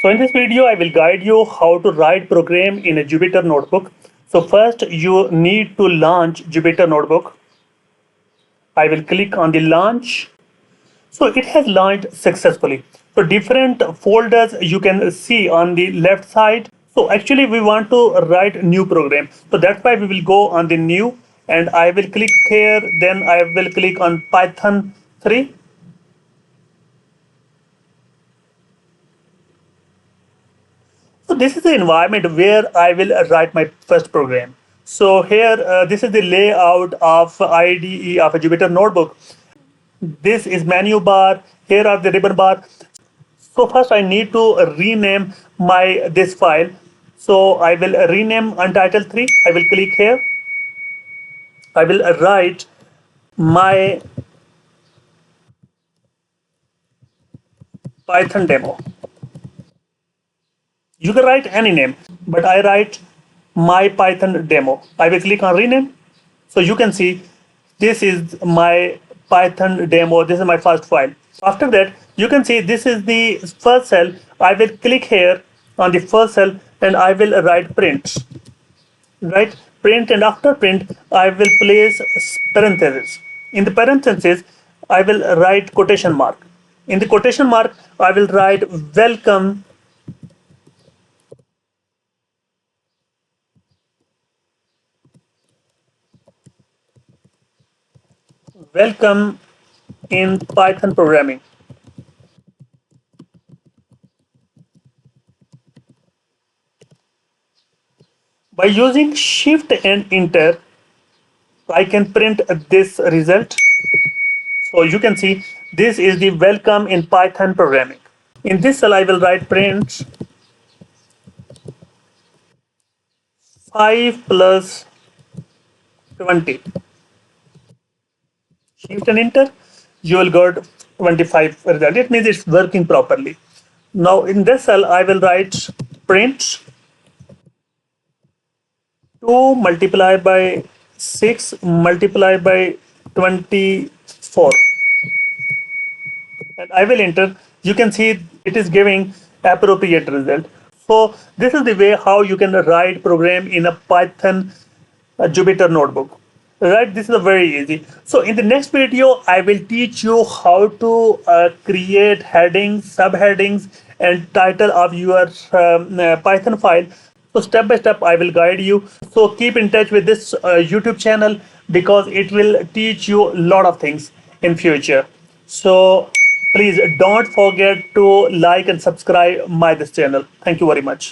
So in this video, I will guide you how to write program in a Jupyter Notebook. So first you need to launch Jupyter Notebook. I will click on the launch. So it has launched successfully. So different folders you can see on the left side. So actually we want to write new program. So that's why we will go on the new and I will click here. Then I will click on Python 3. So this is the environment where I will write my first program. So here, this is the layout of IDE of a Jupyter Notebook. This is menu bar. Here are the ribbon bar. So first I need to rename this file. So I will rename untitled 3. I will click here. I will write my Python demo. You can write any name, but I write my Python demo. I will click on rename. So you can see this is my Python demo. This is my first file. After that, you can see this is the first cell. I will click here on the first cell and I will write print. Right? Print, and after print, I will place parentheses. In the parentheses, I will write quotation mark. In the quotation mark, I will write welcome welcome in Python programming. By using shift and enter, I can print this result. So you can see this is the welcome in Python programming. In this cell, I will write print 5 plus 20. Shift and enter, you will get 25 result. It means it's working properly. Now in this cell, I will write print 2 multiplied by 6 multiplied by 24. And I will enter. You can see it is giving appropriate result. So this is the way how you can write program in a Python Jupyter Notebook. Right, this is a very easy. So in the next video, I will teach you how to create headings, subheadings, and title of your Python file. So step by step, I will guide you. So keep in touch with this YouTube channel because it will teach you a lot of things in future. So please don't forget to like and subscribe my this channel. Thank you very much.